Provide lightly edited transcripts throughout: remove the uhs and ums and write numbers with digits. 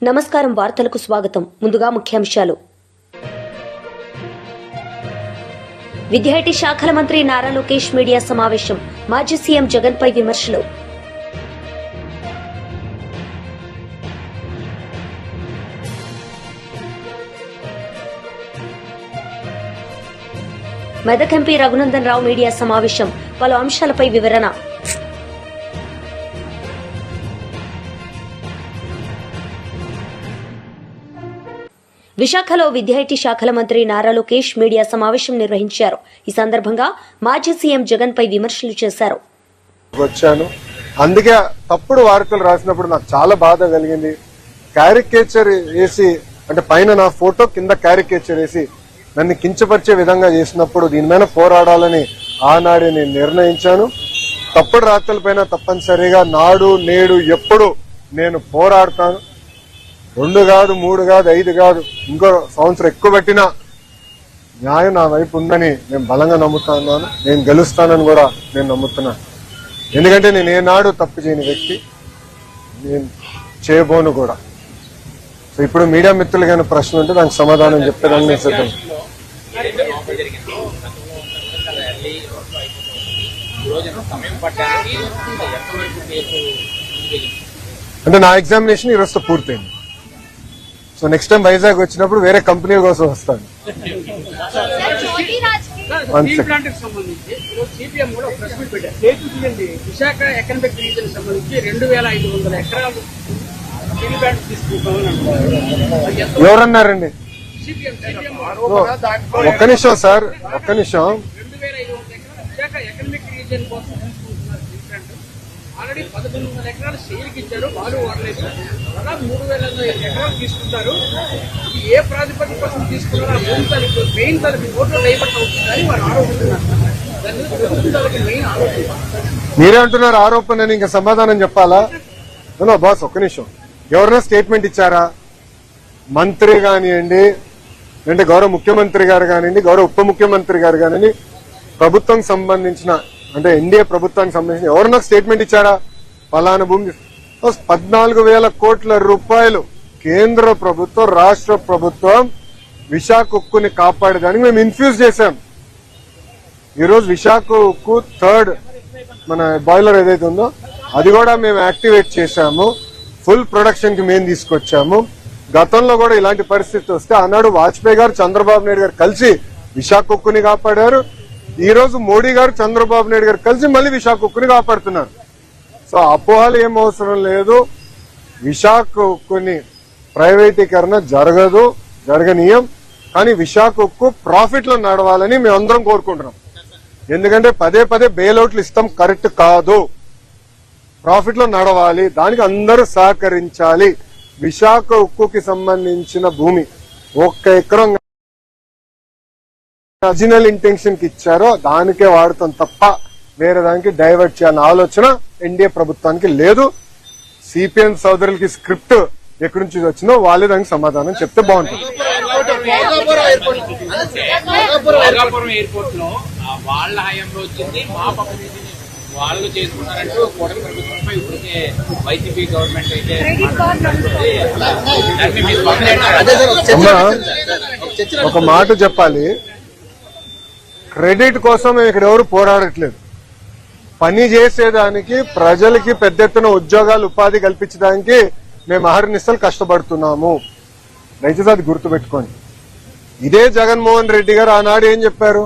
నమస్కారం, వార్తలకు స్వాగతం. ముందుగా ముఖ్యాంశాలు. విద్యాఐటీ శాఖల మంత్రి నారా లోకేష్ మీడియా సమావేశం. మాజీ సీఎం జగన్ పై విమర్శలు. మెదక్ ఎంపీ రఘునందన్ రావు మీడియా సమావేశం. పలు అంశాలపై వివరణ. విశాఖలో విద్యాఐటీ శాఖల మంత్రి నారా లోకేష్ మీడియా సమావేశం నిర్వహించారు. ఈ సందర్భంగా మాజీ సీఎం జగన్ పై విమర్శలు చేశారు. వచ్చాను, అందుకే తప్పుడు వార్తలు రాసినప్పుడు నాకు చాలా బాధ కలిగింది. క్యారికేచర్ వేసి, అంటే పైన నా ఫోటో కింద క్యారికేచర్ వేసి నన్ను కించపరిచే విధంగా చేసినప్పుడు దీని మీద పోరాడాలని ఆనాడే నేను నిర్ణయించాను. తప్పుడు రాతలపైన తప్పనిసరిగా నాడు నేడు ఎప్పుడు నేను పోరాడతాను. 2 కాదు, 3 కాదు, 5 కాదు, ఇంకో సంవత్సరం ఎక్కువ పెట్టినా న్యాయం నా వైపు ఉందని నేను బలంగా నమ్ముతున్నాను. నేను గెలుస్తానని కూడా నేను నమ్ముతున్నాను. ఎందుకంటే నేను ఏనాడు తప్పు చేయని వ్యక్తి, నేను చేయబోను కూడా. సో ఇప్పుడు మీడియా మిత్రులు కానీ ప్రశ్న ఉంటే దానికి సమాధానం చెప్పేదాన్ని నేను సిద్ధం. అంటే నా ఎగ్జామినేషన్ ఈరోజు పూర్తయింది. సో నెక్స్ట్ టైం వైజాగ్ వచ్చినప్పుడు వేరే కంపెనీల కోసం వస్తాను. విశాఖ ఎకనామిక్ రీజన్ సంబంధించి 2500 ఎకరాలు ఎవరన్నారండి? ఒక్క నిమిషం సార్, ఒక్క నిమిషం. 2500 ఎకరాలు విశాఖ ఎకనామిక్ రీజన్ కోసం తీసుకుంటున్నారు. ఆల్రెడీ 1100 ఎకరాలు సేల్కి ఇచ్చారు, వాళ్ళు వాడలేదు. అలా 3000 ఎకరాలు తీసుకుంటారు. ఏ ప్రాతిపదిక కోసం తీసుకున్నారో ఆ భూమి తలకి మెయిన్ తలకి ఓట్లు డైవర్ట్ అవుతుందని వారు ఆరోపిస్తున్నారు. మెయిన్ ఆరోపణ మీరే అంటున్నారు ఆరోపణ అని. ఇంకా సమాధానం చెప్పాలా? బాస్ ఒక్క నిమిషం. ఎవరైనా స్టేట్మెంట్ ఇచ్చారా? మంత్రి కానివ్వండి, అంటే గౌరవ ముఖ్యమంత్రి గారు కానివ్వండి, గౌరవ ఉప ముఖ్యమంత్రి గారు కానివ్వండి, ప్రభుత్వం సంబంధించిన అంటే ఎన్డీఏ ప్రభుత్వానికి సంబంధించిన ఎవరన్నా స్టేట్మెంట్ ఇచ్చారా? పలానా భూమి 14,000 కోట్ల రూపాయలు కేంద్ర ప్రభుత్వం, రాష్ట్ర ప్రభుత్వం విశాఖ ఉక్కుని కాపాడేదానికి మేము ఇన్ఫ్యూజ్ చేశాం. ఈరోజు విశాఖ ఉక్కు 3rd మన బాయిలర్ ఏదైతే ఉందో అది కూడా మేము యాక్టివేట్ చేశాము. ఫుల్ ప్రొడక్షన్ కి మేము తీసుకొచ్చాము. గతంలో కూడా ఇలాంటి పరిస్థితి వస్తే ఆనాడు వాజ్పేయి గారు, చంద్రబాబు నాయుడు గారు కలిసి విశాఖ ఉక్కుని కాపాడారు. ఈ రోజు మోడీ గారు, చంద్రబాబు నాయుడు గారు కలిసి మళ్ళీ విశాఖ ఉక్కుని కాపాడుతున్నారు. సో అపోహలు ఏం అవసరం లేదు. విశాఖ ఉక్కుని ప్రైవేటీకరణ జరగదు, జరగనీయం. కానీ విశాఖ ఉక్కు ప్రాఫిట్ లో నడవాలని మేమందరం కోరుకుంటున్నాం. ఎందుకంటే పదే పదే బెయిల్అవుట్లు ఇస్తాం కరెక్ట్ కాదు. ప్రాఫిట్ లో నడవాలి, దానికి అందరూ సహకరించాలి. విశాఖ ఉక్కుకి సంబంధించిన భూమి 1 ఎకరం ఒరిజినల్ ఇంటెన్షన్ కి ఇచ్చారో దానికే వాడతాం తప్ప వేరే దానికి డైవర్ట్ చేయాలన్న ఆలోచన ఎన్డీఏ ప్రభుత్వానికి లేదు. సిపిఎం సోదరులకి స్క్రిప్ట్ ఎక్కడి నుంచి వచ్చిందో వాళ్ళే దానికి సమాధానం చెప్తే బాగుంటుంది. వాళ్ళు చేసుకున్నారంటూ కూటమి ప్రభుత్వంపై ఇప్పటికే వైసీపీ గవర్నమెంట్ అయితే ఒక మాట చెప్పాలి. క్రెడిట్ కోసం ఇక్కడ ఎవరు పోరాడట్లేదు. పని చేసేదానికి, ప్రజలకి పెద్ద ఎత్తున ఉద్యోగాలు, ఉపాధి కల్పించడానికి మేము అహర్నిశలు కష్టపడుతున్నాము. దయచేసి అది గుర్తుపెట్టుకోండి. ఇదే జగన్మోహన్ రెడ్డి గారు ఆనాడు ఏం చెప్పారు?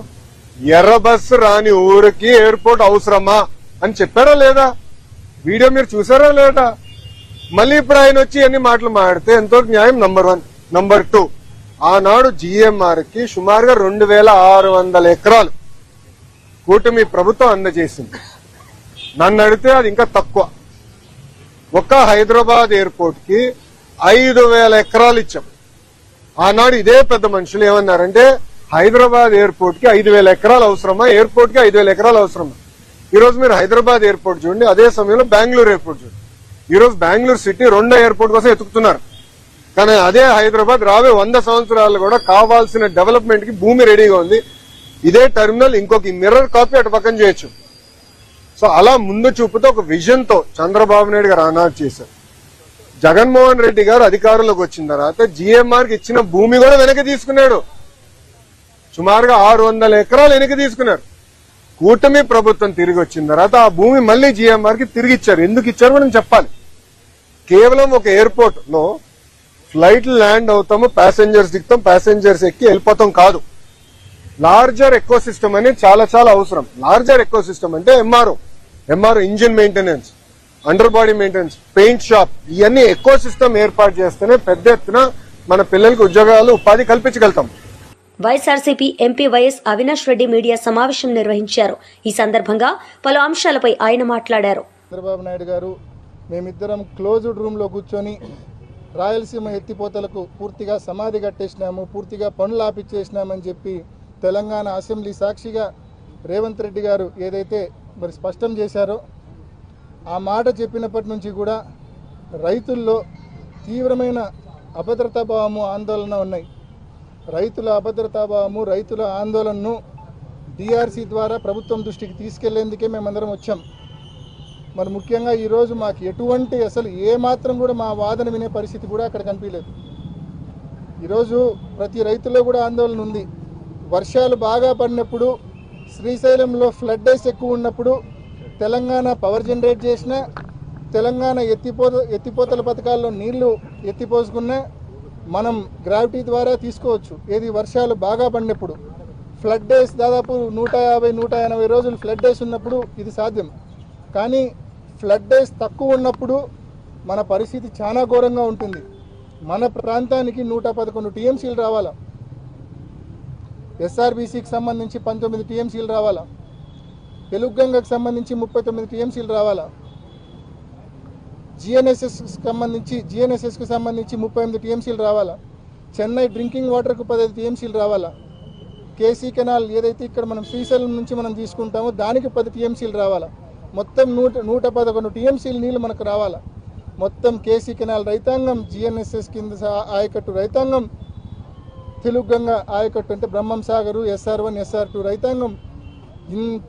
ఎర్ర బస్సు రాని ఊరికి ఎయిర్పోర్ట్ అవసరమా అని చెప్పారా లేదా? వీడియో మీరు చూసారా లేదా? మళ్ళీ ఇప్పుడు ఆయన వచ్చి అన్ని మాటలు మాడితే ఎంతో న్యాయం. నంబర్ 1. నంబర్ 2, ఆనాడు జిఎంఆర్ కి సుమారుగా 2600 ఎకరాలు కూటమి ప్రభుత్వం అందజేసింది. నన్ను అడిగితే అది ఇంకా తక్కువ. ఒక్క హైదరాబాద్ ఎయిర్పోర్ట్ కి 5,000 ఎకరాలు ఇచ్చాం. ఆనాడు ఇదే పెద్ద మనుషులు ఏమన్నారంటే హైదరాబాద్ ఎయిర్పోర్ట్ కి 5,000 ఎకరాలు అవసరమా, ఎయిర్పోర్ట్ కి 5,000 ఎకరాలు అవసరమా? ఈ రోజు మీరు హైదరాబాద్ ఎయిర్పోర్ట్ చూడండి, అదే సమయంలో బెంగళూరు ఎయిర్పోర్ట్ చూడండి. ఈ రోజు బెంగళూరు సిటీ 2వ ఎయిర్పోర్ట్ కోసం ఎత్తుకుతున్నారు. కానీ అదే హైదరాబాద్ రాబోయే 100 సంవత్సరాలు కూడా కావాల్సిన డెవలప్మెంట్ కి భూమి రెడీగా ఉంది. ఇదే టెర్మినల్ ఇంకొక మిర్రర్ కాపీ అటు పక్కన చేయొచ్చు. సో అలా ముందు చూపుతో ఒక విజన్ తో చంద్రబాబు నాయుడు గారు ఆనాడు చేశారు. జగన్మోహన్ రెడ్డి గారు అధికారంలోకి వచ్చిన తర్వాత జిఎంఆర్ కి ఇచ్చిన భూమి కూడా వెనక్కి తీసుకున్నాడు. సుమారుగా 600 ఎకరాలు వెనక్కి తీసుకున్నారు. కూటమి ప్రభుత్వం తిరిగి వచ్చిన తర్వాత ఆ భూమి మళ్లీ జిఎంఆర్ కి తిరిగి ఇచ్చారు. ఎందుకు ఇచ్చారు మనం చెప్పాలి. కేవలం ఒక ఎయిర్పోర్ట్ లో ఫ్లైట్ ల్యాండ్ అవుతాము, ప్యాసింజర్స్ దిగుతాం, ప్యాసింజర్స్ ఎక్కి వెళ్ళిపోతాం కాదు. లార్జర్ ఎకో సిస్టమ్ అనేది చాలా చాలా అవసరం. లార్జర్ ఎకో సిస్టమ్ అంటే MRO engine maintenance, under body maintenance, paint shop, ఇవన్నీ ఎకో సిస్టమ్ ఏర్పాటు చేస్తేనే పెద్ద ఎత్తున మన పిల్లలకు ఉద్యోగాలు, ఉపాధి కల్పించగలుగుతాం. వైఎస్ఆర్సీపీ ఎంపీ వైఎస్ అవినాష్ రెడ్డి మీడియా సమావేశం నిర్వహించారు. ఈ సందర్భంగా పలు అంశాలపై ఆయన మాట్లాడారు. చంద్రబాబు నాయుడు గారు మేమిద్దరం క్లోజ్డ్ రూమ్లో కూర్చొని రాయలసీమ ఎత్తిపోతలకు పూర్తిగా సమాధి కట్టేసినాము, పూర్తిగా పనులు ఆపిచ్చేసినామని చెప్పి తెలంగాణ అసెంబ్లీ సాక్షిగా రేవంత్ రెడ్డి గారు ఏదైతే మరి స్పష్టం చేశారో ఆ మాట చెప్పినప్పటి నుంచి కూడా రైతుల్లో తీవ్రమైన అభద్రతాభావము, ఆందోళన ఉన్నాయి. రైతుల అభద్రతాభావము, రైతుల ఆందోళనను డిఆర్సీ ద్వారా ప్రభుత్వం దృష్టికి తీసుకెళ్లేందుకే మేమందరం వచ్చాం. మరి ముఖ్యంగా ఈరోజు మాకు ఎటువంటి అసలు ఏమాత్రం కూడా మా వాదన వినే పరిస్థితి కూడా అక్కడ కనిపించలేదు. ఈరోజు ప్రతి రైతుల్లో కూడా ఆందోళన ఉంది. వర్షాలు బాగా పడినప్పుడు, శ్రీశైలంలో ఫ్లడ్ డేస్ ఎక్కువ ఉన్నప్పుడు తెలంగాణ పవర్ జనరేట్ చేసిన, తెలంగాణ ఎత్తిపోతల పథకాల్లో నీళ్లు ఎత్తిపోసుకున్నా మనం గ్రావిటీ ద్వారా తీసుకోవచ్చు. ఏది వర్షాలు బాగా పడినప్పుడు ఫ్లడ్ డేస్ దాదాపు 150-180 రోజులు ఫ్లడ్ డేస్ ఉన్నప్పుడు ఇది సాధ్యం. కానీ ఫ్లడ్ డేస్ తక్కువ ఉన్నప్పుడు మన పరిస్థితి చాలా ఘోరంగా ఉంటుంది. మన ప్రాంతానికి 111 టీఎంసీలు రావాలా, ఎస్ఆర్బీసీకి సంబంధించి 19 టీఎంసీలు రావాలా, తెలుగుగంగకు సంబంధించి 39 టీఎంసీలు రావాలా, జిఎన్ఎస్ఎస్కి సంబంధించి 38 టీఎంసీలు రావాలా, చెన్నై డ్రింకింగ్ వాటర్కు 15 టీఎంసీలు రావాలా, కేసీ కెనాల్ ఏదైతే ఇక్కడ మనం శ్రీశైలం నుంచి మనం తీసుకుంటామో దానికి 10 టీఎంసీలు రావాలా, మొత్తం 111 టీఎంసీలు నీళ్ళు మనకు రావాలా. మొత్తం కేసీ కెనాల్ రైతాంగం, జిఎన్ఎస్ఎస్ కింద ఆయకట్టు రైతాంగం, తెలుగుగంగ ఆయకట్టు అంటే బ్రహ్మం సాగరు, SR1, SR2 రైతాంగం,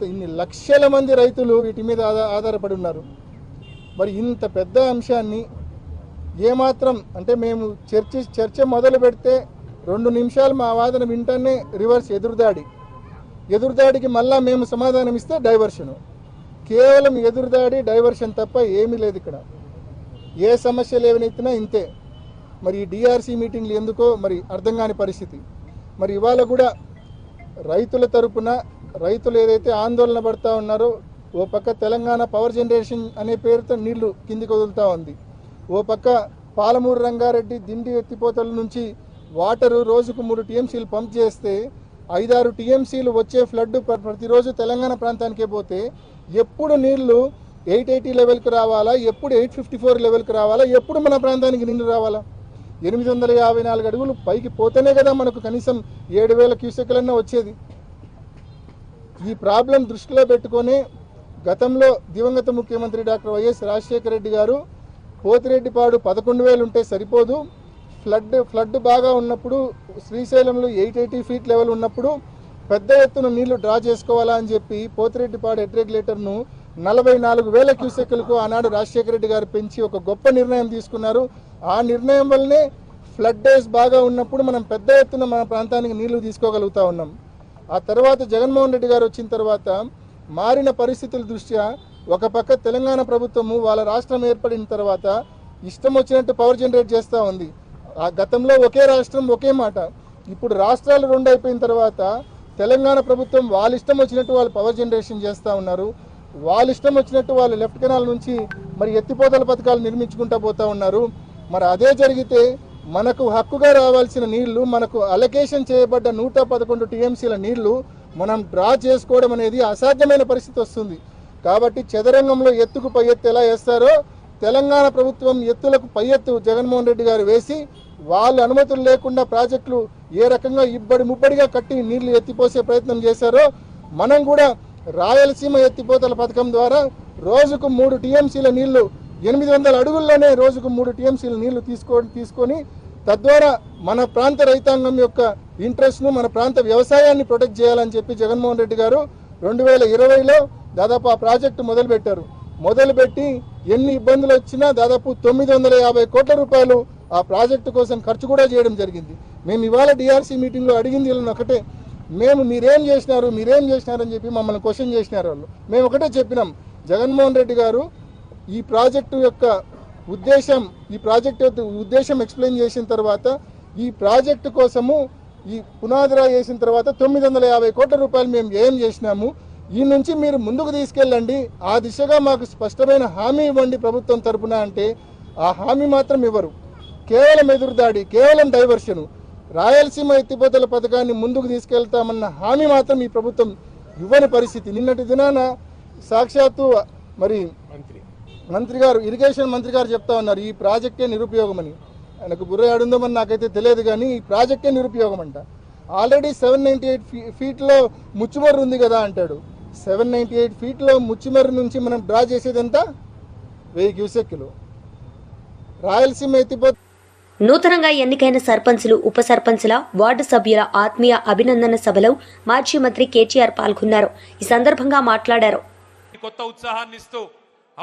ఇన్ని లక్షల మంది రైతులు వీటి మీద ఆధారపడి ఉన్నారు. మరి ఇంత పెద్ద అంశాన్ని ఏమాత్రం అంటే మేము చర్చ మొదలు పెడితే 2 నిమిషాలు మా వాదన వింటానే రివర్స్ ఎదురుదాడికి మళ్ళా మేము సమాధానం ఇస్తే డైవర్షను. కేవలం ఎదురుదాడి, డైవర్షన్ తప్ప ఏమీ లేదు ఇక్కడ. ఏ సమస్యలు ఏవనెత్తినా ఇంతే. మరి ఈ డిఆర్సీ మీటింగ్లు ఎందుకో మరి అర్థం కాని పరిస్థితి. మరి ఇవాళ కూడా రైతుల తరపున రైతులు ఏదైతే ఆందోళన పడుతూ ఉన్నారో, ఓ పక్క తెలంగాణ పవర్ జనరేషన్ అనే పేరుతో నీళ్లు కిందికి వదులుతూ ఉంది, ఓ పక్క పాలమూరు రంగారెడ్డి దిండి ఎత్తిపోతల నుంచి వాటరు రోజుకు 3 టీఎంసీలు పంప్ చేస్తే 5-6 టీఎంసీలు వచ్చే ఫ్లడ్ ప్రతిరోజు తెలంగాణ ప్రాంతానికే పోతే ఎప్పుడు నీళ్లు 880 లెవెల్కి రావాలా, ఎప్పుడు 854 లెవెల్కి రావాలా, ఎప్పుడు మన ప్రాంతానికి నీళ్లు రావాలా? 854 అడుగులు పైకి పోతేనే కదా మనకు కనీసం 7000 క్యూసెక్లన్నా వచ్చేది. ఈ ప్రాబ్లం దృష్టిలో పెట్టుకొని గతంలో దివంగత ముఖ్యమంత్రి డాక్టర్ వైఎస్ రాజశేఖర రెడ్డి గారు పోతిరెడ్డిపాడు 11,000 ఉంటే సరిపోదు, ఫ్లడ్ బాగా ఉన్నప్పుడు శ్రీశైలంలో 880 ఫీట్ లెవెల్ ఉన్నప్పుడు పెద్ద ఎత్తున నీళ్లు డ్రా చేసుకోవాలా అని చెప్పి పోతిరెడ్డిపాడు హెడ్ రెగ్యులేటర్ను 44,000 క్యూసెక్లకు ఆనాడు రాజశేఖర రెడ్డి గారు పెంచి ఒక గొప్ప నిర్ణయం తీసుకున్నారు. ఆ నిర్ణయం వల్లనే ఫ్లడ్ డేస్ బాగా ఉన్నప్పుడు మనం పెద్ద ఎత్తున మన ప్రాంతానికి నీళ్లు తీసుకోగలుగుతా ఉన్నాం. ఆ తర్వాత జగన్మోహన్ రెడ్డి గారు వచ్చిన తర్వాత మారిన పరిస్థితుల దృష్ట్యా ఒక పక్క తెలంగాణ ప్రభుత్వము వాళ్ళ రాష్ట్రం ఏర్పడిన తర్వాత ఇష్టం వచ్చినట్టు పవర్ జనరేట్ చేస్తూ ఉంది. ఆ గతంలో ఒకే రాష్ట్రం ఒకే మాట, ఇప్పుడు రాష్ట్రాలు 2 అయిపోయిన తర్వాత తెలంగాణ ప్రభుత్వం వాళ్ళ ఇష్టం వచ్చినట్టు వాళ్ళు పవర్ జనరేషన్ చేస్తూ ఉన్నారు. వాళ్ళ ఇష్టం వచ్చినట్టు వాళ్ళు లెఫ్ట్ కెనాల్ నుంచి మరి ఎత్తిపోతల పథకాలు నిర్మించుకుంటూ పోతూ ఉన్నారు. మరి అదే జరిగితే మనకు హక్కుగా రావాల్సిన నీళ్లు, మనకు అలొకేషన్ చేయబడ్డ 111 టీఎంసీల నీళ్లు మనం డ్రా చేసుకోవడం అనేది అసాధ్యమైన పరిస్థితి వస్తుంది. కాబట్టి చదరంగంలో ఎత్తుకు పై ఎత్తు ఎలా వేస్తారో తెలంగాణ ప్రభుత్వం ఎత్తులకు పై ఎత్తు జగన్మోహన్ రెడ్డి గారు వేసి వాళ్ళ అనుమతులు లేకుండా ప్రాజెక్టులు ఏ రకంగా ముబ్బడిగా కట్టి నీళ్లు ఎత్తిపోసే ప్రయత్నం చేశారో మనం కూడా రాయలసీమ ఎత్తిపోతల పథకం ద్వారా రోజుకు 3 టీఎంసీల నీళ్లు 800 అడుగుల్లోనే రోజుకు 3 టీఎంసీల నీళ్లు తీసుకొని తద్వారా మన ప్రాంత రైతాంగం యొక్క ఇంట్రెస్ట్ను, మన ప్రాంత వ్యవసాయాన్ని ప్రొటెక్ట్ చేయాలని చెప్పి జగన్మోహన్ రెడ్డి గారు 2020లో దాదాపు ఆ ప్రాజెక్టు మొదలుపెట్టారు. మొదలుపెట్టి ఎన్ని ఇబ్బందులు వచ్చినా దాదాపు 950 కోట్ల రూపాయలు ఆ ప్రాజెక్టు కోసం ఖర్చు కూడా చేయడం జరిగింది. మేము ఇవాళ డిఆర్సీ మీటింగ్లో అడిగింది వీళ్ళని ఒకటే, మీరేం చేసినారని చెప్పి మమ్మల్ని క్వశ్చన్ చేసినారు వాళ్ళు. మేము ఒకటే చెప్పినాం, జగన్మోహన్ రెడ్డి గారు ఈ ప్రాజెక్టు యొక్క ఉద్దేశం ఎక్స్ప్లెయిన్ చేసిన తర్వాత ఈ ప్రాజెక్టు కోసము ఈ పునాదిరా వేసిన తర్వాత 950 కోట్ల రూపాయలు మేము ఏం చేసినాము, ఈ నుంచి మీరు ముందుకు తీసుకెళ్ళండి, ఆ దిశగా మాకు స్పష్టమైన హామీ ఇవ్వండి ప్రభుత్వం తరపున అంటే ఆ హామీ మాత్రం ఇవ్వరు. కేవలం ఎదురుదాడి, కేవలం డైవర్షను. రాయలసీమ ఎత్తిపోతల పథకాన్ని ముందుకు తీసుకెళ్తామన్న హామీ మాత్రం ఈ ప్రభుత్వం ఇవ్వని పరిస్థితి. నిన్నటి దినాన సాక్షాత్తు మరి మంత్రి గారు, ఇరిగేషన్ మంత్రి గారు చెప్తా ఉన్నారు ఈ ప్రాజెక్టే నిరుపయోగమని. ఆయనకు బుర్ర ఆడుందోమని నాకైతే తెలియదు, కానీ ఈ ప్రాజెక్టే నిరుపయోగం అంట. ఆల్రెడీ 798 ఫీట్లో ముచ్చుమర్రు ఉంది కదా అంటాడు. 798 ఫీట్లో ముచ్చుమర్రు నుంచి మనం డ్రా చేసేది ఎంత? 1000 క్యూసెక్కులు. రాయలసీమ ఎత్తిపోత నూతనంగా ఎన్నికైన సర్పంచులు, ఉప సర్పంచుల, వార్డు సభ్యుల ఆత్మీయ అభినందన సభలో మాజీ మంత్రి కేటీఆర్ పాల్గొన్నారు. ఈ సందర్భంగా మాట్లాడారు. కొత్త ఉత్సాహాన్ని ఇస్తూ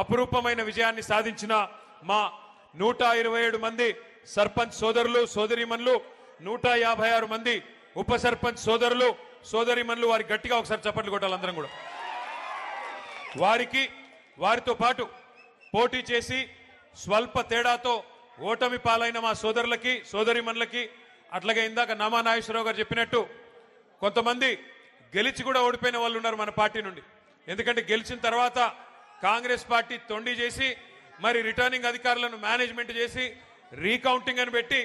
అపురూపమైన విజయాన్ని సాధించిన మా 127 మంది సర్పంచ్ సోదరులు సోదరీమణులు, 156 మంది ఉప సర్పంచ్ సోదరులు సోదరీమణులు, వారి గట్టిగా ఒకసారి చప్పట్లు కొట్టాలి అందరం కూడా. వారితో పాటు పోటీ చేసి స్వల్ప తేడాతో ఓటమి పాలైన మా సోదరులకి సోదరీమణులకి, అట్లాగే ఇందాక నామా నాగేశ్వరరావు గారు చెప్పినట్టు కొంతమంది గెలిచి కూడా ఓడిపోయిన వాళ్ళు ఉన్నారు మన పార్టీ నుండి. ఎందుకంటే గెలిచిన తర్వాత కాంగ్రెస్ పార్టీ తొండి చేసి మరి రిటర్నింగ్ అధికారులను మేనేజ్మెంట్ చేసి రీకౌంటింగ్ అని పెట్టి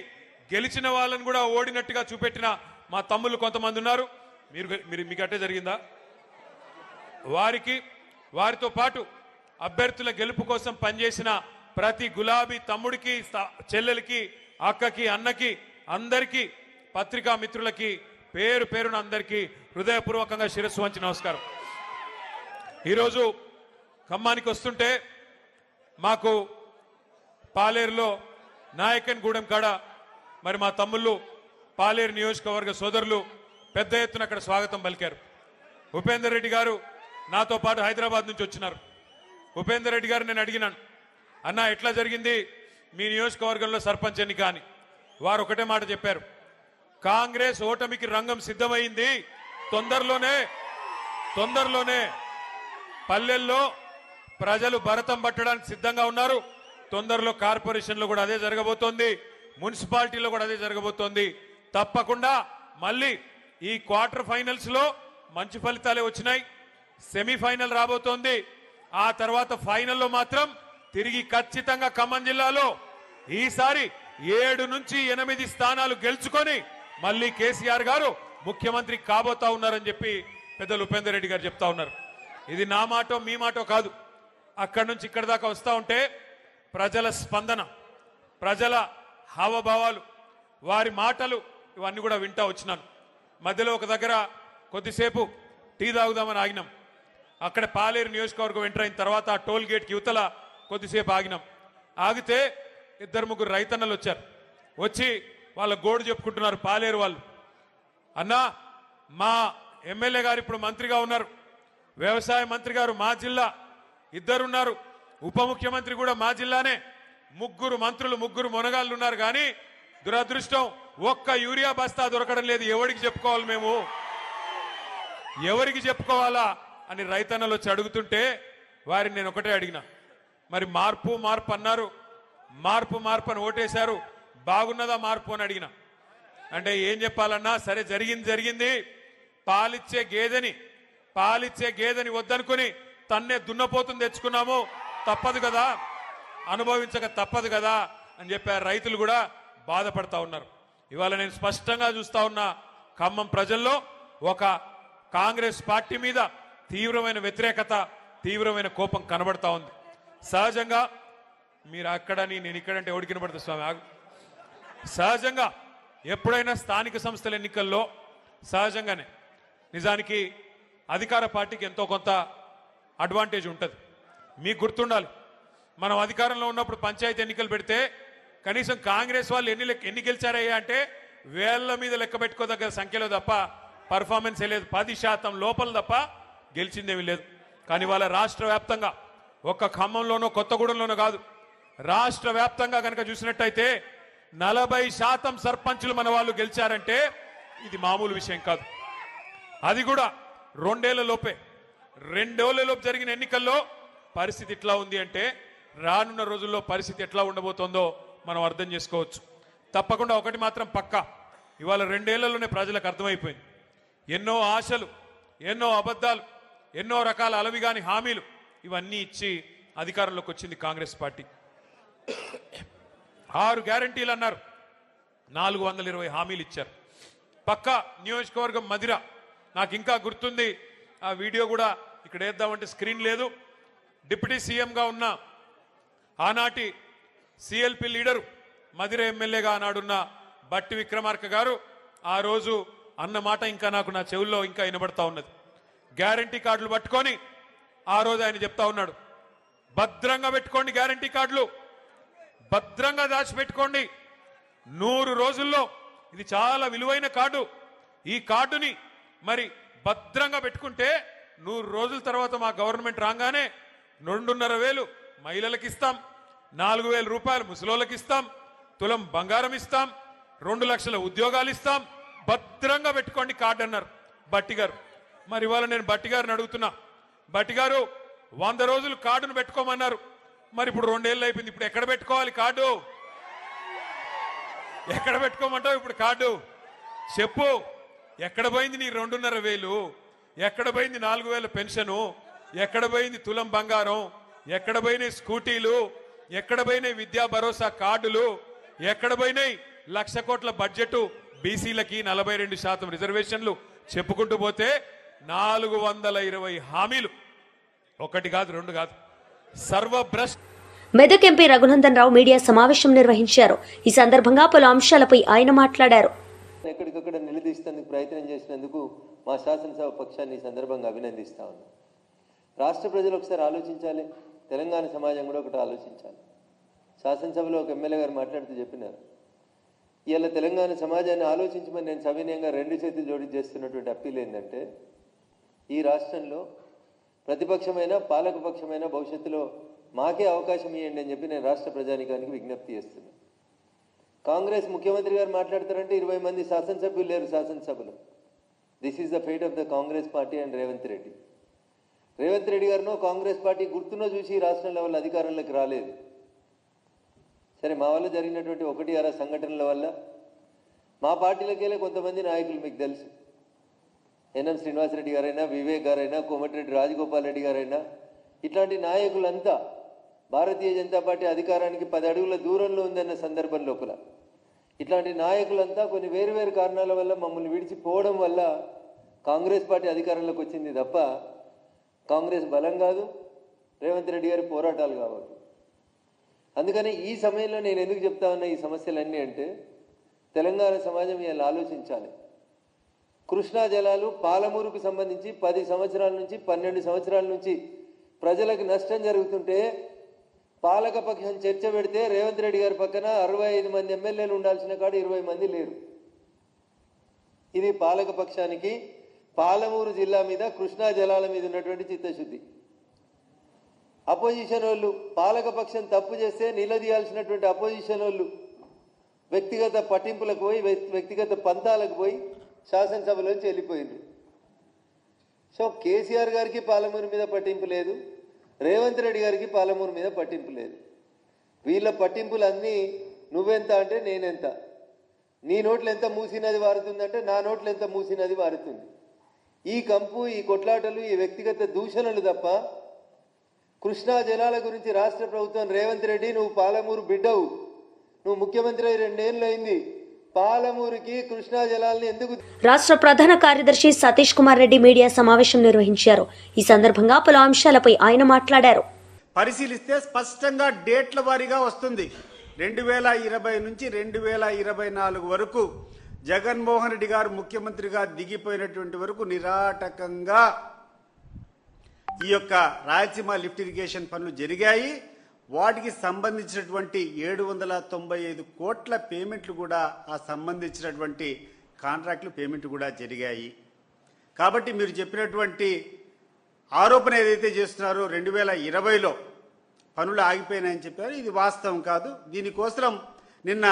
గెలిచిన వాళ్ళని కూడా ఓడినట్టుగా చూపెట్టిన మా తమ్ముళ్ళు కొంతమంది ఉన్నారు. మీకు అట్టే జరిగిందా? వారితో పాటు అభ్యర్థుల గెలుపు కోసం పనిచేసిన ప్రతి గులాబీ తమ్ముడికి, చెల్లెలకి, అక్కకి, అన్నకి, అందరికీ, పత్రికా మిత్రులకి పేరు పేరున అందరికీ హృదయపూర్వకంగా శిరస్సు వంచి నమస్కారం. ఈరోజు ఖమ్మానికి వస్తుంటే మాకు పాలేరులో నాయకన్ గూడెం కాడ మరి మా తమ్ముళ్ళు పాలేరు నియోజకవర్గ సోదరులు పెద్ద ఎత్తున అక్కడ స్వాగతం పలికారు. ఉపేందర్ రెడ్డి గారు నాతో పాటు హైదరాబాద్ నుంచి వచ్చినారు. ఉపేందర్ రెడ్డి గారు నేను అడిగినాను, అన్న ఎట్లా జరిగింది మీ నియోజకవర్గంలో సర్పంచ్ ఎన్నిక అని. వారు ఒకటే మాట చెప్పారు, కాంగ్రెస్ ఓటమికి రంగం సిద్ధమైంది, తొందరలోనే పల్లెల్లో ప్రజలు భరతం పట్టడానికి సిద్ధంగా ఉన్నారు, తొందరలో కార్పొరేషన్లో కూడా అదే జరగబోతోంది, మున్సిపాలిటీలో కూడా అదే జరగబోతోంది. తప్పకుండా మళ్ళీ ఈ క్వార్టర్ ఫైనల్స్ లో మంచి ఫలితాలే వచ్చినాయి, సెమీఫైనల్ రాబోతోంది, ఆ తర్వాత ఫైనల్లో మాత్రం తిరిగి ఖచ్చితంగా ఖమ్మం జిల్లాలో ఈసారి 7 నుంచి 8 స్థానాలు గెలుచుకొని మళ్ళీ కేసీఆర్ గారు ముఖ్యమంత్రి కాబోతా ఉన్నారని చెప్పి పెద్దలు ఉపేందర్ రెడ్డి గారు చెప్తా ఉన్నారు. ఇది నా మాటో మీ మాటో కాదు, అక్కడి నుంచి ఇక్కడ దాకా వస్తూ ఉంటే ప్రజల స్పందన, ప్రజల హావభావాలు, వారి మాటలు ఇవన్నీ కూడా వింటా వచ్చినాను. మధ్యలో ఒక దగ్గర కొద్దిసేపు టీ తాగుదామని ఆగినాం. అక్కడ పాలేరు నియోజకవర్గం ఎంటర్ అయిన తర్వాత ఆ టోల్ గేట్కి యువతల కొద్దిసేపు ఆగినాం. ఆగితే 2-3 రైతన్నలు వచ్చారు. వచ్చి వాళ్ళ గోడు చెప్పుకుంటున్నారు పాలేరు వాళ్ళు. అన్నా, మా ఎమ్మెల్యే గారు ఇప్పుడు మంత్రిగా ఉన్నారు, వ్యవసాయ మంత్రి గారు మా జిల్లా, 2 ఉన్నారు, ఉప ముఖ్యమంత్రి కూడా మా జిల్లానే, 3 మంత్రులు 3 మొనగాళ్ళు ఉన్నారు. కానీ దురదృష్టం ఒక్క యూరియా బస్తా దొరకడం లేదు. ఎవరికి చెప్పుకోవాలి మేము, ఎవరికి చెప్పుకోవాలా అని రైతన్నలు వచ్చి అడుగుతుంటే వారిని నేను ఒకటే అడిగిన, మరి మార్పు అన్నారు, మార్పు అని ఓటేశారు, బాగున్నదా మార్పు అని అడిగిన. అంటే ఏం చెప్పాలన్నా, సరే జరిగింది, పాలిచ్చే గేదెని వద్దనుకుని తన్నే దున్నపోతుని తెచ్చుకున్నాము, తప్పదు కదా, అనుభవించక తప్పదు కదా అని చెప్పారు. రైతులు కూడా బాధపడతా ఉన్నారు. ఇవాళ నేను స్పష్టంగా చూస్తా ఉన్నా, ఖమ్మం ప్రజల్లో ఒక కాంగ్రెస్ పార్టీ మీద తీవ్రమైన వ్యతిరేకత, తీవ్రమైన కోపం కనబడతా ఉంది. సహజంగా మీరు అక్కడని నేను ఇక్కడంటే ఎవరికి కనబడుతుంది స్వామి, సహజంగా ఎప్పుడైనా స్థానిక సంస్థల ఎన్నికల్లో సహజంగానే నిజానికి అధికార పార్టీకి ఎంతో కొంత అడ్వాంటేజ్ ఉంటుంది. మీకు గుర్తుండాలి, మనం అధికారంలో ఉన్నప్పుడు పంచాయతీ ఎన్నికలు పెడితే కనీసం కాంగ్రెస్ వాళ్ళు ఎన్ని గెలిచారయ్యా అంటే వేళ్ల మీద లెక్క పెట్టుకోదగ్గర సంఖ్యలో తప్ప పర్ఫార్మెన్స్ లేదు, 10% లోపల తప్ప గెలిచిందేమీ లేదు. కానీ వాళ్ళ రాష్ట్ర వ్యాప్తంగా ఒక్క ఖమ్మంలోనో కొత్తగూడెంలోనో కాదు, రాష్ట్ర వ్యాప్తంగా కనుక చూసినట్టయితే 40% సర్పంచులు మన వాళ్ళు గెలిచారంటే ఇది మామూలు విషయం కాదు. అది కూడా 2 ఏళ్లలోపే. 2 ఏళ్లలోపు జరిగిన ఎన్నికల్లో పరిస్థితి ఇట్లా ఉంది అంటే రానున్న రోజుల్లో పరిస్థితి ఎట్లా ఉండబోతోందో మనం అర్థం చేసుకోవచ్చు. తప్పకుండా ఒకటి మాత్రం పక్కా, ఇవాళ 2 ఏళ్లలోనే ప్రజలకు అర్థమైపోయింది. ఎన్నో ఆశలు, ఎన్నో అబద్ధాలు, ఎన్నో రకాల అలవిగాని హామీలు ఇవన్నీ ఇచ్చి అధికారంలోకి వచ్చింది కాంగ్రెస్ పార్టీ. 6 గ్యారంటీలు అన్నారు, 420 హామీలు ఇచ్చారు. పక్క నియోజకవర్గం మదిర, నాకు ఇంకా గుర్తుంది, ఆ వీడియో కూడా ఇక్కడ వేద్దామంటే స్క్రీన్ లేదు. డిప్యూటీ సీఎంగా ఉన్న ఆనాటి సిఎల్పి లీడరు, మదిర ఎమ్మెల్యేగా ఆనాడున్న బట్టి విక్రమార్క గారు ఆ రోజు అన్న మాట ఇంకా నాకు నా చెవుల్లో ఇంకా వినబడతా ఉన్నది. గ్యారంటీ కార్డులు పట్టుకొని ఆ రోజు ఆయన చెప్తా ఉన్నాడు, భద్రంగా పెట్టుకోండి, గ్యారంటీ కార్డులు భద్రంగా దాచిపెట్టుకోండి. 100 రోజుల్లో, ఇది చాలా విలువైన కార్డు, ఈ కార్డుని మరి భద్రంగా పెట్టుకుంటే 100 రోజుల తర్వాత మా గవర్నమెంట్ రాగానే 2,500 మహిళలకు ఇస్తాం, 4,000 రూపాయలు ముసలోళ్ళకి ఇస్తాం, తులం బంగారం ఇస్తాం, 2 లక్షల ఉద్యోగాలు ఇస్తాం, భద్రంగా పెట్టుకోండి కార్డు అన్నారు బట్టి గారు. మరి ఇవాళ నేను బట్టి గారిని అడుగుతున్నా, బట్టి గారు 100 రోజులు కార్డును పెట్టుకోమన్నారు, మరి ఇప్పుడు 2 ఏళ్ళు అయిపోయింది, ఇప్పుడు ఎక్కడ పెట్టుకోవాలి కార్డు? ఎక్కడ పెట్టుకోమంటావు ఇప్పుడు కార్డు? చెప్పు, ఎక్కడ పోయింది నీ 2,500? ఎక్కడ పోయింది 4,000 పెన్షను? ఎక్కడ పోయింది తులం బంగారం? ఎక్కడ పోయినాయి స్కూటీలు? ఎక్కడ పోయినాయి విద్యా భరోసా కార్డులు? ఎక్కడ పోయినాయి 1,00,000 కోట్ల బడ్జెట్, బీసీలకి 42% రిజర్వేషన్లు? చెప్పుకుంటూ పోతే 420 హామీలు, 1 కాదు 2 కాదు, సర్వభ్రష్ట. మెదక్ ఎంపీ రఘునందన్ రావు మీడియా సమావేశం నిర్వహించారు. ఈ సందర్భంగా పలు అంశాలపై ఆయన మాట్లాడారు. ఎక్కడికక్కడ నిలదీసేందుకు ప్రయత్నం చేసినందుకు మా శాసనసభ పక్షాన్ని ఈ సందర్భంగా అభినందిస్తా ఉన్నాం. రాష్ట్ర ప్రజలు ఒకసారి ఆలోచించాలి, తెలంగాణ సమాజం కూడా ఒకటి ఆలోచించాలి. శాసనసభలో ఒక ఎమ్మెల్యే గారు మాట్లాడుతూ చెప్పినారు, ఇవాళ తెలంగాణ సమాజాన్ని ఆలోచించమని నేను సవినయంగా 2 చేతులు జోడించి చేస్తున్నటువంటి అప్పీల్ ఏంటంటే, ఈ రాష్ట్రంలో ప్రతిపక్షమైన పాలకపక్షమైన భవిష్యత్తులో మాకే అవకాశం ఇవ్వండి అని చెప్పి నేను రాష్ట్ర ప్రజానికానికి విజ్ఞప్తి చేస్తున్నాను. కాంగ్రెస్ ముఖ్యమంత్రి గారు మాట్లాడతారంటే 20 మంది శాసనసభ్యులు లేరు శాసనసభలో. This is the fate of the Congress party and Revanth Reddy. Revanth Reddy గారినో కాంగ్రెస్ పార్టీ గుర్తునో చూసి రాష్ట్రంలో వాళ్ళు అధికారంలోకి రాలేదు. సరే, మా వల్ల జరిగినటువంటి 1-6 సంఘటనల వల్ల మా పార్టీలకెళ్ళే కొంతమంది నాయకులు మీకు తెలుసు, ఎన్ఎం శ్రీనివాసరెడ్డి గారైనా, వివేక్ గారైనా, కోమటిరెడ్డి రాజగోపాల్ రెడ్డి గారైనా, ఇట్లాంటి నాయకులంతా భారతీయ జనతా పార్టీ అధికారానికి 10 అడుగుల దూరంలో ఉందన్న సందర్భం లోపల ఇట్లాంటి నాయకులంతా కొన్ని వేరు కారణాల వల్ల మమ్మల్ని విడిచిపోవడం వల్ల కాంగ్రెస్ పార్టీ అధికారంలోకి వచ్చింది తప్ప కాంగ్రెస్ బలం కాదు, రేవంత్ రెడ్డి గారి పోరాటాలు కావాలి. అందుకని ఈ సమయంలో నేను ఎందుకు చెప్తా ఉన్నా ఈ సమస్యలన్నీ అంటే, తెలంగాణ సమాజం ఇలా ఆలోచించాలి. కృష్ణా జలాలు పాలమూరుకు సంబంధించి 10 సంవత్సరాల నుంచి 12 సంవత్సరాల నుంచి ప్రజలకు నష్టం జరుగుతుంటే పాలకపక్షం చర్చ పెడితే రేవంత్ రెడ్డి గారి పక్కన 65 మంది ఎమ్మెల్యేలు ఉండాల్సిన కాడ 20 మంది లేరు. ఇది పాలకపక్షానికి పాలమూరు జిల్లా మీద, కృష్ణా జలాల మీద ఉన్నటువంటి చిత్తశుద్ధి. అపోజిషన్ వాళ్ళు పాలకపక్షం తప్పు చేస్తే నిలదీయాల్సినటువంటి అపోజిషన్ వాళ్ళు వ్యక్తిగత పట్టింపులకు పోయి, వ్యక్తిగత పంతాలకు పోయి శాసనసభలోంచి వెళ్ళిపోయింది. సో కేసీఆర్ గారికి పాలమూరు మీద పట్టింపు లేదు, రేవంత్ రెడ్డి గారికి పాలమూరు మీద పట్టింపు లేదు. వీళ్ళ పట్టింపులన్నీ నువ్వెంత అంటే నేనెంత, నీ నోట్లు ఎంత మూసినది వారుతుందంటే నా నోట్లు ఎంత మూసినది వారుతుంది. ఈ కంపు, ఈ కొట్లాటలు, ఈ వ్యక్తిగత దూషణలు తప్ప కృష్ణా జలాల గురించి రాష్ట్ర ప్రభుత్వం, రేవంత్ రెడ్డి నువ్వు పాలమూరు బిడ్డవు, నువ్వు ముఖ్యమంత్రి 2 ఏళ్ళు అయింది, పాలమూరుకి కృష్ణా జలాలను ఎందుకు? రాష్ట్ర ప్రధాన కార్యదర్శి సతీష్ కుమార్ రెడ్డి మీడియా సమావేశం నిర్వహించారు. ఈ సందర్భంగా పలు అంశాలపై ఆయన మాట్లాడారు. పరిశీలిస్తే స్పష్టంగా డేట్ల వారీగా వస్తుంది. 2020 నుంచి 2024 వరకు జగన్మోహన్ రెడ్డి గారు ముఖ్యమంత్రిగా దిగిపోయినటువంటి వరకు నిరాటకంగా ఈ యొక్క రాయలసీమ లిఫ్ట్ ఇరిగేషన్ పనులు జరిగాయి. వాటికి సంబంధించినటువంటి 795 కోట్ల పేమెంట్లు కూడా, ఆ సంబంధించినటువంటి కాంట్రాక్టులు పేమెంట్ కూడా జరిగాయి. కాబట్టి మీరు చెప్పినటువంటి ఆరోపణ ఏదైతే చేస్తున్నారో 2020లో పనులు ఆగిపోయినాయని చెప్పారు. ఇది వాస్తవం కాదు. దీనికోసం నిన్న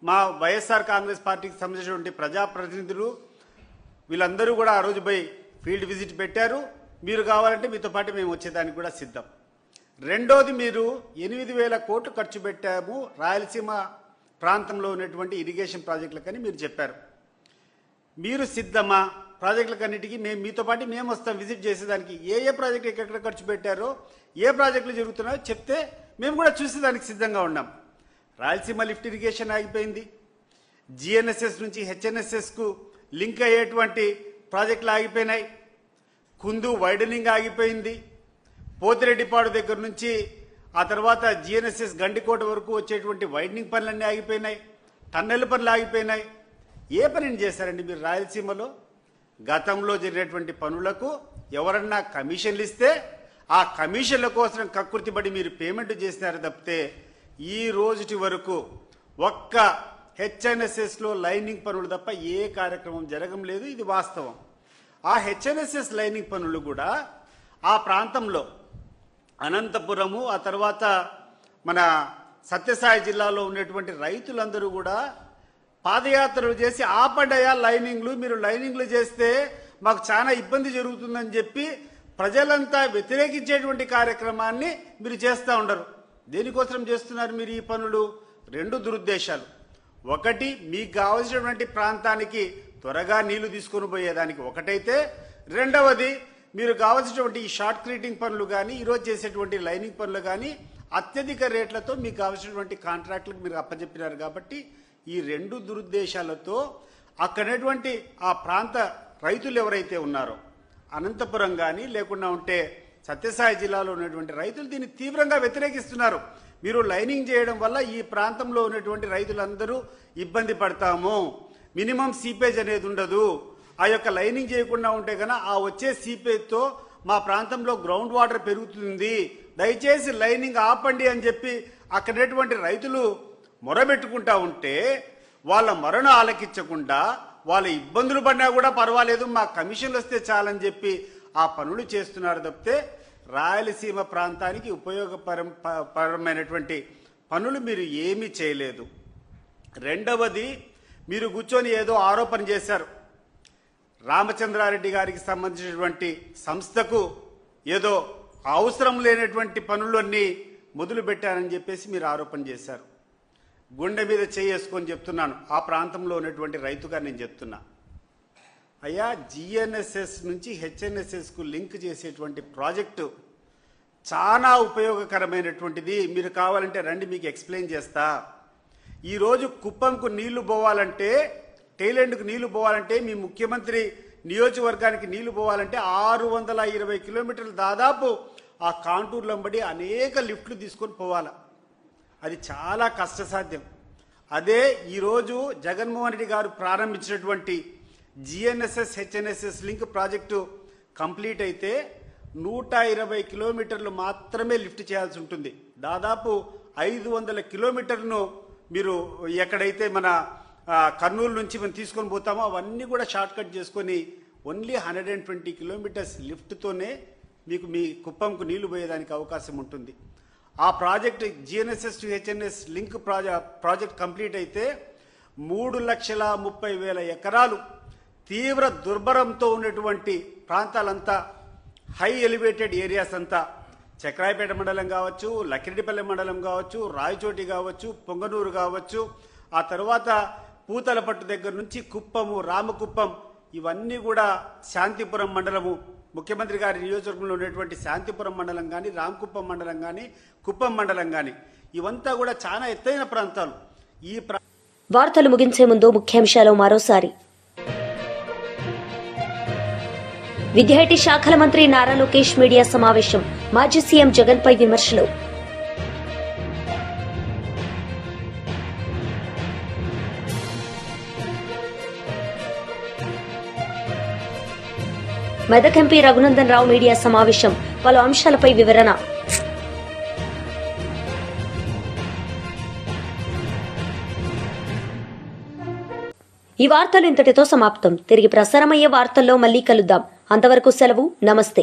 మా వైఎస్ఆర్ కాంగ్రెస్ పార్టీకి సంబంధించినటువంటి ప్రజాప్రతినిధులు వీళ్ళందరూ కూడా ఆ రోజు పోయి ఫీల్డ్ విజిట్ పెట్టారు. మీరు కావాలంటే మీతో పాటు మేము వచ్చేదానికి కూడా సిద్ధం. రెండోది, మీరు 8,000 కోట్లు ఖర్చు పెట్టాము రాయలసీమ ప్రాంతంలో ఉన్నటువంటి ఇరిగేషన్ ప్రాజెక్టులకని మీరు చెప్పారు. మీరు సిద్ధమా ప్రాజెక్టులకన్నిటికీ? మేము మీతో పాటు మేము వస్తాం విజిట్ చేసేదానికి. ఏ ప్రాజెక్టు ఎక్కడ ఖర్చు పెట్టారో, ఏ ప్రాజెక్టులు జరుగుతున్నాయో చెప్తే మేము కూడా చూసేదానికి సిద్ధంగా ఉన్నాం. రాయలసీమ లిఫ్ట్ ఇరిగేషన్ ఆగిపోయింది. జిఎన్ఎస్ఎస్ నుంచి హెచ్ఎన్ఎస్ఎస్కు లింక్ అయ్యేటువంటి ప్రాజెక్టులు ఆగిపోయినాయి. కుందు వైడనింగ్ ఆగిపోయింది. పోతిరెడ్డిపాడు దగ్గర నుంచి ఆ తర్వాత జిఎన్ఎస్ఎస్ గండికోట వరకు వచ్చేటువంటి వైడనింగ్ పనులన్నీ ఆగిపోయినాయి. టన్నెల్ పనులు ఆగిపోయినాయి. ఏ పనిని చేశారండి మీరు రాయలసీమలో? గతంలో జరిగినటువంటి పనులకు ఎవరన్నా కమిషన్లు ఇస్తే ఆ కమిషన్ల కోసం కక్కుర్తిపడి మీరు పేమెంట్ చేసినారు తప్పితే ఈ రోజుటి వరకు ఒక్క హెచ్ఎన్ఎస్ఎస్లో లైనింగ్ పనులు తప్ప ఏ కార్యక్రమం జరగం లేదు. ఇది వాస్తవం. ఆ హెచ్ఎన్ఎస్ఎస్ లైనింగ్ పనులు కూడా ఆ ప్రాంతంలో అనంతపురము, ఆ తర్వాత మన సత్యసాయి జిల్లాలో ఉన్నటువంటి రైతులందరూ కూడా పాదయాత్రలు చేసి ఆపండయా లైనింగ్లు, మీరు లైనింగ్లు చేస్తే మాకు చాలా ఇబ్బంది జరుగుతుందని చెప్పి ప్రజలంతా వ్యతిరేకించేటువంటి కార్యక్రమాన్ని మీరు చేస్తూ ఉండరు. దేనికోసం చేస్తున్నారు మీరు ఈ పనులు? రెండు దురుద్దేశాలు. ఒకటి, మీకు కావలసినటువంటి ప్రాంతానికి త్వరగా నీళ్లు తీసుకొని పోయేదానికి ఒకటైతే, రెండవది మీరు కావాల్సినటువంటి ఈ షార్ట్ క్రీటింగ్ పనులు కానీ ఈరోజు చేసేటువంటి లైనింగ్ పనులు కానీ అత్యధిక రేట్లతో మీకు కావాల్సినటువంటి కాంట్రాక్టులకు మీరు అప్పచెప్పినారు. కాబట్టి ఈ రెండు దురుద్దేశాలతో అక్కడటువంటి ఆ ప్రాంత రైతులు ఎవరైతే ఉన్నారో అనంతపురం కానీ లేకుండా ఉంటే సత్యసాయి జిల్లాలో ఉన్నటువంటి రైతులు దీన్ని తీవ్రంగా వ్యతిరేకిస్తున్నారు. మీరు లైనింగ్ చేయడం వల్ల ఈ ప్రాంతంలో ఉన్నటువంటి రైతులందరూ ఇబ్బంది పడతాము, మినిమం సీపేజ్ అనేది ఉండదు, ఆ యొక్క లైనింగ్ చేయకుండా ఉంటే కన్నా ఆ వచ్చే సీపేజ్తో మా ప్రాంతంలో గ్రౌండ్ వాటర్ పెరుగుతుంది, దయచేసి లైనింగ్ ఆపండి అని చెప్పి అక్కడటువంటి రైతులు మొరబెట్టుకుంటా ఉంటే వాళ్ళ మరణ ఆలకించకుండా వాళ్ళ ఇబ్బందులు పడినా కూడా పర్వాలేదు, మా కమిషన్లు వస్తే చాలని చెప్పి ఆ పనులు చేస్తున్నారు తప్పితే రాయలసీమ ప్రాంతానికి ఉపయోగపరమైనటువంటి పనులు మీరు ఏమీ చేయలేదు. రెండవది, మీరు కూర్చొని ఏదో ఆరోపణ చేశారు. రామచంద్రారెడ్డి గారికి సంబంధించినటువంటి సంస్థకు ఏదో అవసరం లేనటువంటి పనులన్నీ మొదలు పెట్టారని చెప్పేసి మీరు ఆరోపణ చేశారు. గుండె మీద చేసుకొని చెప్తున్నాను, ఆ ప్రాంతంలో ఉన్నటువంటి రైతుగా నేను చెప్తున్నా, అయ్యా జిఎన్ఎస్ఎస్ నుంచి హెచ్ఎన్ఎస్ఎస్కు లింక్ చేసేటువంటి ప్రాజెక్టు చాలా ఉపయోగకరమైనటువంటిది. మీరు కావాలంటే రండి, మీకు ఎక్స్ప్లెయిన్ చేస్తా. ఈరోజు కుప్పంకు నీళ్లు పోవాలంటే, టైలెండ్కు నీళ్లు పోవాలంటే, మీ ముఖ్యమంత్రి నియోజకవర్గానికి నీళ్లు పోవాలంటే 620 కిలోమీటర్లు దాదాపు ఆ కాంటూర్లంబడి అనేక లిఫ్ట్లు తీసుకొని పోవాలా. అది చాలా కష్టసాధ్యం. అదే ఈరోజు జగన్మోహన్ రెడ్డి గారు ప్రారంభించినటువంటి GNSS HNSS link project complete అయితే 120 కిలోమీటర్లు మాత్రమే లిఫ్ట్ చేయాల్సి ఉంటుంది. దాదాపు 500 కిలోమీటర్లను మీరు ఎక్కడైతే మన కర్నూలు నుంచి మనం తీసుకొని పోతామో అవన్నీ కూడా షార్ట్ కట్ చేసుకొని ఓన్లీ 120 కిలోమీటర్స్ లిఫ్ట్తోనే మీకు మీ కుప్పంకు నీళ్లు పోయేదానికి అవకాశం ఉంటుంది. ఆ project GNSS to HNIs link project complete అయితే 3,30,000 ఎకరాలు తీవ్ర దుర్భరంతో ఉన్నటువంటి ప్రాంతాలంతా, హై ఎలివేటెడ్ ఏరియాస్ అంతా, చక్రాయపేట మండలం కావచ్చు, లక్కిరెడ్డిపల్లి మండలం కావచ్చు, రాయచోటి కావచ్చు, పొంగనూరు కావచ్చు, ఆ తర్వాత పూతలపట్టు దగ్గర నుంచి కుప్పము, రామకుప్పం, ఇవన్నీ కూడా శాంతిపురం మండలము, ముఖ్యమంత్రి గారి నియోజకవర్గంలో ఉన్నటువంటి శాంతిపురం మండలం కానీ, రామకుప్పం మండలం కానీ, కుప్పం మండలం కానీ, ఇవంతా కూడా చాలా ఎత్తైన ప్రాంతాలు. వార్తలు ముగించే ముందు ముఖ్యాంశాలు మరోసారి. విద్యార్థి శాఖల మంత్రి నారా లోకేష్ మీడియా సమావేశం, మాజీ సీఎం జగన్ పై విమర్శలు. మెదక్ ఎంపీ రఘునందన్ రావు మీడియా సమావేశం, పలు అంశాలపై వివరణ. ఈ వార్తలు ఇంతటితో సమాప్తం. తిరిగి ప్రసారమయ్యే వార్తల్లో మళ్లీ కలుద్దాం. అంతవరకు సెలవు. నమస్తే.